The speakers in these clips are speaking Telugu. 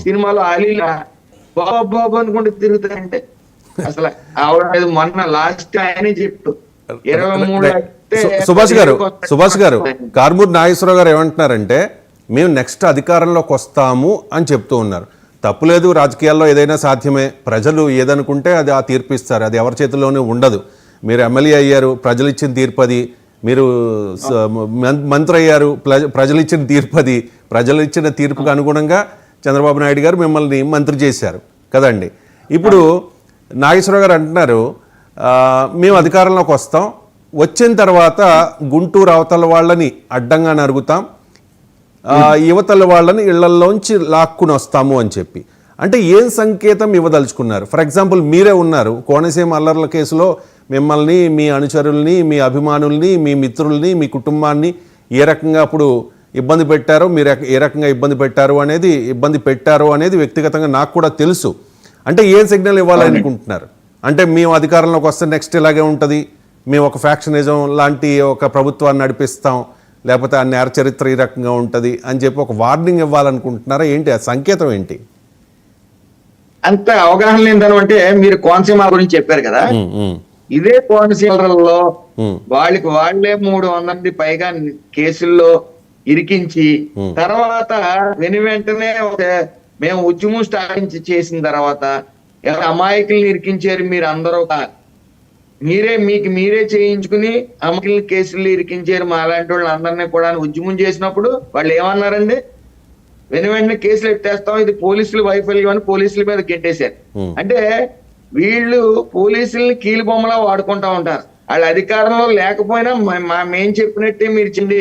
సినిమాలో అలీలా బాబు బాబు అనుకుంటే తిరుగుతాయంటే అసలు ఆవిడ మొన్న లాస్ట్ ఆయనే చెప్పు 23 సుభాష్ గారు కారుమూరి నాగేశ్వరరావు గారు ఏమంటున్నారంటే మేము నెక్స్ట్ అధికారంలోకి వస్తాము అని చెప్తూ ఉన్నారు. తప్పులేదు, రాజకీయాల్లో ఏదైనా సాధ్యమే. ప్రజలు ఏదనుకుంటే అది ఆ తీర్పు ఇస్తారు, అది ఎవరి చేతుల్లోనే ఉండదు. మీరు ఎమ్మెల్యే అయ్యారు, ప్రజలు ఇచ్చిన తీర్పు అది. మీరు మంత్రి అయ్యారు, ప్రజలు ఇచ్చిన తీర్పు అది. ప్రజలు ఇచ్చిన తీర్పుకు అనుగుణంగా చంద్రబాబు నాయుడు గారు మిమ్మల్ని మంత్రి చేశారు కదండి. ఇప్పుడు నాగేశ్వరరావు గారు అంటున్నారు మేము అధికారంలోకి వస్తాం, వచ్చిన తర్వాత గుంటూరు అవతల వాళ్ళని అడ్డంగా నరుగుతాం, యువతల వాళ్ళని ఇళ్లలోంచి లాక్కుని వస్తాము అని చెప్పి. అంటే ఏం సంకేతం ఇవ్వదలుచుకున్నారు? ఫర్ ఎగ్జాంపుల్ మీరే ఉన్నారు కోనసీమ అల్లర్ల కేసులో, మిమ్మల్ని, మీ అనుచరుల్ని, మీ అభిమానుల్ని, మీ మిత్రుల్ని, మీ కుటుంబాన్ని ఏ రకంగా అప్పుడు ఇబ్బంది పెట్టారో, మీరు ఏ రకంగా ఇబ్బంది పెట్టారో అనేది వ్యక్తిగతంగా నాకు కూడా తెలుసు. అంటే ఏం సిగ్నల్ ఇవ్వాలనుకుంటున్నారు? అంటే మేము అధికారంలోకి వస్తే నెక్స్ట్ ఇలాగే ఉంటుంది, మేము ఒక ఫ్యాక్షనిజం లాంటి ఒక ప్రభుత్వాన్ని నడిపిస్తాం, లేకపోతే ఆ నేర చరిత్ర ఈ రకంగా ఉంటుంది అని చెప్పి ఒక వార్నింగ్ ఇవ్వాలనుకుంటున్నారా ఏంటి? ఆ సంకేతం ఏంటి? అంత అవగాహన లేదని అంటే మీరు కోనసీమ గురించి చెప్పారు కదా, ఇదే కోనసీమలో వాళ్ళకి వాళ్లే 300 పైగా కేసుల్లో ఇరికించి తర్వాత వెంటనే మేము ఉద్యమం స్టార్ట్ చేసిన తర్వాత ఎవరు అమాయకుల్ని ఇరికించారు మీరు అందరూ, మీరే చేయించుకుని అమాయకుల్ని కేసులు ఇరికించారు మా అలాంటి వాళ్ళు అందరినీ కూడా ఉద్యమం చేసినప్పుడు వాళ్ళు ఏమన్నారండి? వెంటనే కేసులు ఎత్తేస్తాం, ఇది పోలీసులు వైఫల్యం అని పోలీసుల మీద గెట్టేశారు. అంటే వీళ్ళు పోలీసుల్ని కీలు బొమ్మలా వాడుకుంటా ఉంటారు. వాళ్ళ అధికారంలో లేకపోయినా మేం చెప్పినట్టే మీరు చిండి,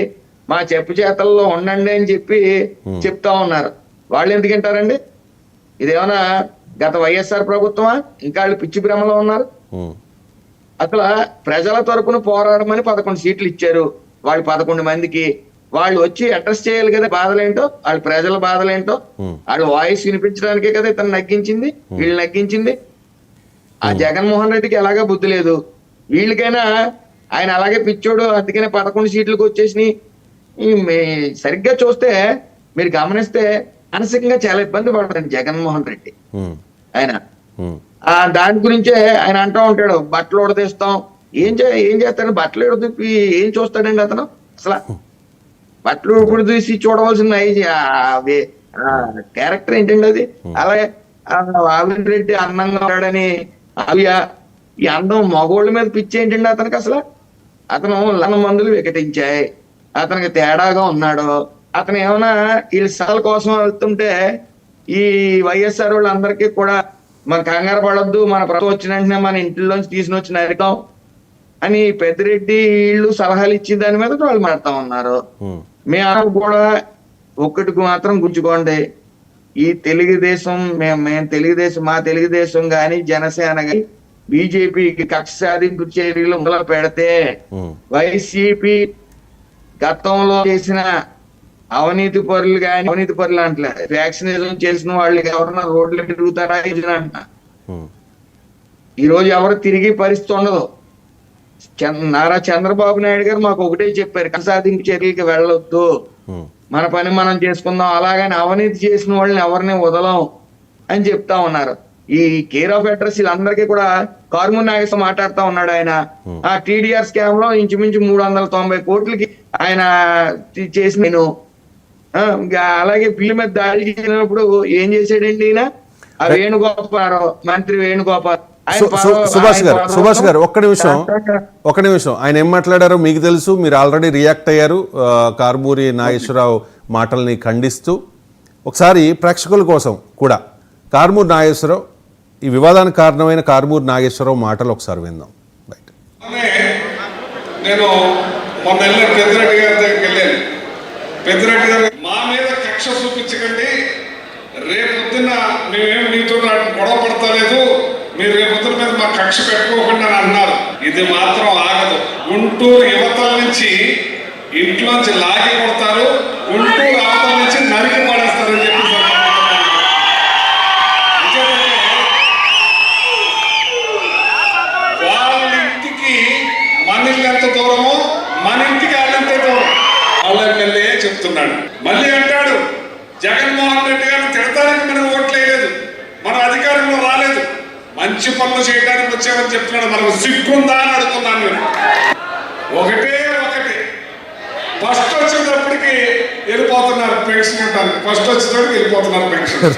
మా చెప్పు చేతల్లో ఉండండి అని చెప్పి చెప్తా ఉన్నారు. వాళ్ళు ఎందుకంటారండి? ఇదేమన్నా గత వైఎస్ఆర్ ప్రభుత్వమా? ఇంకా వాళ్ళు పిచ్చి భ్రమలో ఉన్నారు. అసలు ప్రజల తరపున పోరాడమని 11 సీట్లు ఇచ్చారు. వాళ్ళు 11 మందికి వాళ్ళు వచ్చి అడ్రస్ చేయాలి కదా బాధలేంటో, వాళ్ళ ప్రజల బాధలేంటో. వాళ్ళు వాయిస్ వినిపించడానికే కదా ఇతను నగ్గించింది, వీళ్ళు నగ్గించింది. ఆ జగన్మోహన్ రెడ్డికి ఎలాగా బుద్ధి లేదు, వీళ్ళకైనా ఆయన అలాగే పిచ్చోడు, అందుకనే 11 సీట్లకు వచ్చేసినాయి. సరిగ్గా చూస్తే మీరు గమనిస్తే మానసికంగా చాలా ఇబ్బంది పడతాడు జగన్మోహన్ రెడ్డి. ఆయన దాని గురించే ఆయన అంటూ ఉంటాడు, బట్టలు ఉడదీస్తాం. ఏం చేస్తాడు? బట్టలు ఉడదీపి ఏం చూస్తాడండి అతను? అసలు బట్టలు ఉడదీసి చూడవలసిన క్యారెక్టర్ ఏంటండి అది? అలాగే ఆవిన్ రెడ్డి అందంగా ఉన్నాడని ఈ అందం మగోళ్ళ మీద పిచ్చి ఏంటండి అతనికి? అసలు అతను లన మందులు వికటించాయి, అతనికి తేడాగా ఉన్నాడు. అతను ఏమైనా వీళ్ళ సలహల కోసం వెళ్తుంటే ఈ వైఎస్ఆర్ వాళ్ళందరికీ కూడా మన కంగారు పడొద్దు, మన ప్రభుత్వం వచ్చిన వెంటనే మన ఇంట్లోంచి తీసుకుని వచ్చి నరికాం అని పెద్దిరెడ్డి వీళ్ళు సలహాలు ఇచ్చిన దాని మీద వాళ్ళు మాట్లాడుతూ ఉన్నారు. మేము కూడా ఒక్కటికి మాత్రం గుంజుకోండి, ఈ తెలుగుదేశం మా తెలుగుదేశం గాని జనసేన గాని బీజేపీకి కక్ష సాధింపు చర్యలు మొదలు పెడితే వైసీపీ గతంలో చేసిన అవినీతి పరులు అంటే వ్యాక్సినేషన్ చేసిన వాళ్ళు ఎవరన్నా రోడ్లు తిరుగుతారా అంట. ఈ రోజు ఎవరు తిరిగి పరిస్థితి ఉండదు. నారా చంద్రబాబు నాయుడు గారు మాకు ఒకటే చెప్పారు, కక్ష సాధింపు చర్యలకి వెళ్ళొద్దు, మన పని మనం చేసుకుందాం, అలాగని అవినీతి చేసిన వాళ్ళని ఎవరిని వదలం అని చెప్తా ఉన్నారు. ఈ కేర్ ఆఫ్ అడ్రస్ వీళ్ళందరికీ కూడా కారుమూరి నాగేశ్వరరావు మాట్లాడుతూ ఉన్నాడు. ఆయన ఆ టీడీఆర్ స్కామ్ లో ఇంచుమించు 390 కోట్లకి ఆయన చేసిన నేను అలాగే బిల్లు మీద దాడి చేసినప్పుడు ఏం చేశాడండి ఈయన? ఆ వేణుగోపాల్ మంత్రి వేణుగోపాల్. సుభాష్ గారు ఒక్క నిమిషం ఆయన ఏం మాట్లాడారో మీకు తెలుసు, మీరు ఆల్రెడీ రియాక్ట్ అయ్యారు కారుమూరి నాగేశ్వరరావు మాటల్ని ఖండిస్తూ. ఒకసారి ప్రేక్షకుల కోసం కూడా కారుమూరి నాగేశ్వరరావు, ఈ వివాదానికి కారణమైన కారుమూరి నాగేశ్వరరావు మాటలు ఒకసారి విందాం. రైట్. నేను మొన్న పెద్దిరెడ్డి గారి దగ్గరికి వెళ్ళాను. పెద్దిరెడ్డి గారు మా మీద కక్ష చూపించకండి, రేపొద్దున మేమేం మీతో గొడవ పడతలేదు, మీరు రేపొద్దున మీద మా కక్ష పెట్టుకోకుండా అని అన్నారు. ఇది మాత్రం ఆగదు. గుంటూరు యువతల నుంచి ఇంట్లోంచి లాగి కొడతారు, గుంటూరు అవతల నుంచి నరికి పడేస్తారని చెప్పి వాళ్ళ ఇంటికి మన ఇల్లు ఎంత దూరమో మన ఇంటికి వాళ్ళంతే దూరం. వాళ్ళ ఎమ్మెల్యే చెప్తున్నాడు. మళ్ళీ అంటాడు జగన్మోహన్ రెడ్డి గారిని తిడతానికి మనం మంచి పనులు చేయడానికి వచ్చామని చెప్తున్నాడు. మనకు సిగ్గుందా అని అడుగుతున్నాను నేను. ఒకటి ఫస్ట్ వచ్చేటప్పటికి వెళ్ళిపోతున్నారు పెన్షన్ అంటారు. ఫస్ట్ వచ్చేటప్పటికి వెళ్ళిపోతున్నారు పెన్షన్.